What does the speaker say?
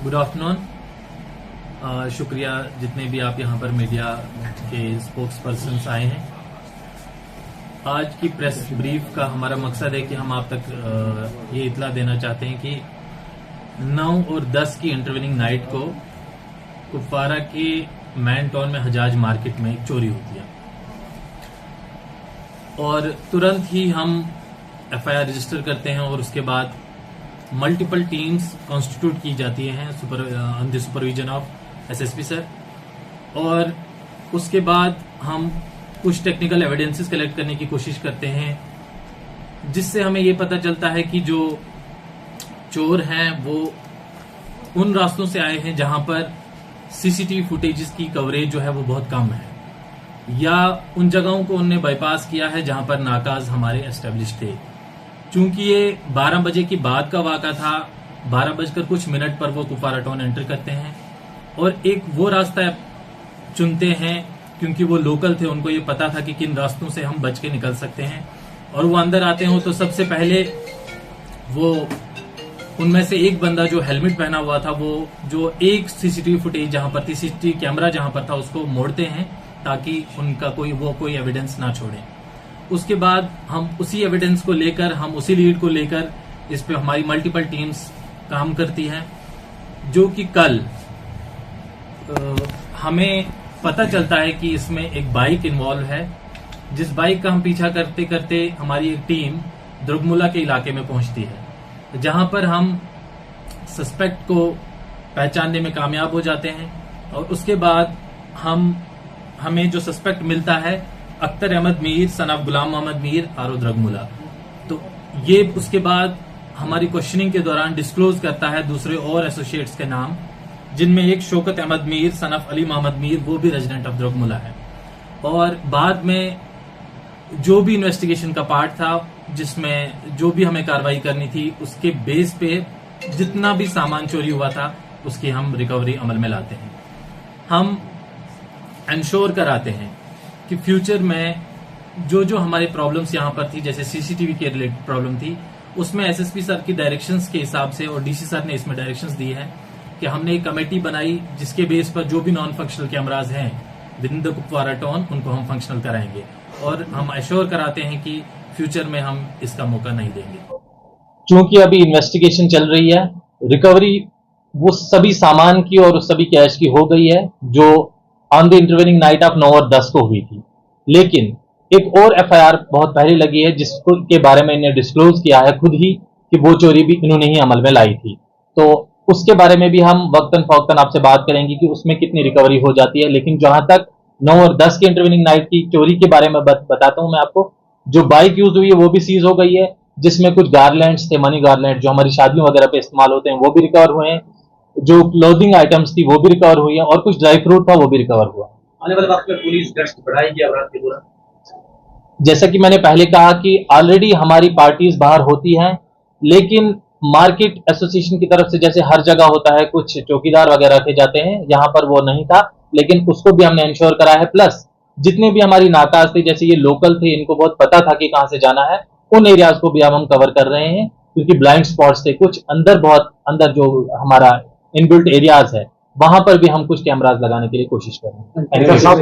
Good afternoon. शुक्रिया जितने भी आप यहाँ पर मीडिया के स्पोक्स पर्सन्स आए हैं। आज की प्रेस ब्रीफ का हमारा मकसद है कि हम आप तक ये इतला देना चाहते हैं कि 9 और 10 की इंटरवेनिंग नाइट को कुपवारा के मैन टाउन में हजाज मार्केट में एक चोरी होती है और तुरंत ही हम एफआईआर रजिस्टर करते हैं और उसके बाद मल्टीपल टीम्स कॉन्स्टिट्यूट की जाती हैं under supervision of SSP sir, और उसके बाद हम कुछ टेक्निकल एविडेंसेस कलेक्ट करने की कोशिश करते हैं, जिससे हमें ये पता चलता है कि जो चोर हैं वो उन रास्तों से आए हैं जहां पर सीसीटीवी फुटेजेस की कवरेज जो है वो बहुत कम है, या उन जगहों को उनने बाईपास किया है जहां पर नाकाज हमारे एस्टेब्लिश थे। चूंकि ये 12 बजे की बाद का वाक़ा था, 12:कुछ पर वो कुपवारा टाउन एंटर करते हैं और एक वो रास्ता चुनते हैं क्योंकि वो लोकल थे, उनको ये पता था कि किन रास्तों से हम बच के निकल सकते हैं। और वो अंदर आते हो तो सबसे पहले वो उनमें से एक बंदा जो हेलमेट पहना हुआ था, वो जो एक सीसीटीवी फुटेज जहां पर थी, सीसीटीवी कैमरा जहां पर था, उसको मोड़ते हैं ताकि उनका कोई एविडेंस ना छोड़े। उसके बाद हम उसी एविडेंस को लेकर, हम उसी लीड को लेकर इस पे हमारी मल्टीपल टीम्स काम करती हैं, जो कि कल हमें पता चलता है कि इसमें एक बाइक इन्वॉल्व है, जिस बाइक का हम पीछा करते करते हमारी एक टीम द्रुगमुला के इलाके में पहुंचती है, जहां पर हम सस्पेक्ट को पहचानने में कामयाब हो जाते हैं। और उसके बाद हमें जो सस्पेक्ट मिलता है अख्तर अहमद मीर सन ऑफ गुलाम मोहम्मद मीर आरो द्रुगमुला, तो ये उसके बाद हमारी क्वेश्चनिंग के दौरान डिस्क्लोज करता है दूसरे और एसोसिएट्स के नाम, जिनमें एक शौकत अहमद मीर सन ऑफ अली मोहम्मद मीर, वो भी रेजिडेंट ऑफ द्रुगमुला है। और बाद में जो भी इन्वेस्टिगेशन का पार्ट था, जिसमें जो भी हमें कार्रवाई करनी थी, उसके बेस पे जितना भी सामान चोरी हुआ था उसकी हम रिकवरी अमल में लाते हैं। हम इंश्योर कराते हैं कि फ्यूचर में जो हमारी प्रॉब्लम्स यहाँ पर थी, जैसे सीसीटीवी के रिलेटेड प्रॉब्लम थी, उसमें एसएसपी सर की डायरेक्शंस के हिसाब से और डीसी सर ने इसमें डायरेक्शंस दी है कि हमने एक कमेटी बनाई जिसके बेस पर जो भी नॉन फंक्शनल कैमराज हैं with in the Kupwara town, उनको हम फंक्शनल कराएंगे और हम एश्योर कराते हैं कि फ्यूचर में हम इसका मौका नहीं देंगे। क्योंकि अभी इन्वेस्टिगेशन चल रही है, रिकवरी वो सभी सामान की और उस सभी कैश की हो गई है जो on the intervening night of 9 और 10 को हुई थी। लेकिन एक और एफआईआर बहुत पहले लगी है जिसको के बारे में इन्हें डिस्क्लोज किया है खुद ही कि वो चोरी भी इन्होंने ही अमल में लाई थी, तो उसके बारे में भी हम वक्तन फौक्तन आपसे बात करेंगे कि उसमें कितनी रिकवरी हो जाती है। लेकिन जहां तक 9 और 10 की इंटरवेनिंग नाइट की चोरी के बारे में बताता हूं मैं आपको। जो बाइक यूज हुई है वो भी सीज हो गई है, जिसमें कुछ गारलैंड्स थे, मनी गारलैंड जो हमारी शादियों वगैरह पे इस्तेमाल होते हैं, वो भी रिकवर हुए हैं। जो क्लोथिंग आइटम्स थी वो भी रिकवर हुई है और कुछ ड्राई फ्रूट था वो भी रिकवर हुआ। आने वाले वक्त में पुलिस गश्त बढ़ाएगी अपराध के दौरान। जैसा कि मैंने पहले कहा कि ऑलरेडी हमारी पार्टीज बाहर होती हैं, लेकिन मार्केट एसोसिएशन की तरफ से जैसे हर जगह होता है कुछ चौकीदार वगैरह रखे जाते हैं, यहाँ पर वो नहीं था, लेकिन उसको भी हमने इंश्योर करा है। प्लस जितने भी हमारी नाकाज थे, जैसे ये लोकल थे, इनको बहुत पता था कि कहां से जाना है, उन एरियाज को भी हम कवर कर रहे हैं, क्योंकि ब्लाइंड स्पॉट्स थे कुछ अंदर, बहुत अंदर जो हमारा इनबिल्ट एरियाज है, वहां पर भी हम कुछ कैमराज लगाने के लिए कोशिश कर रहे हैं।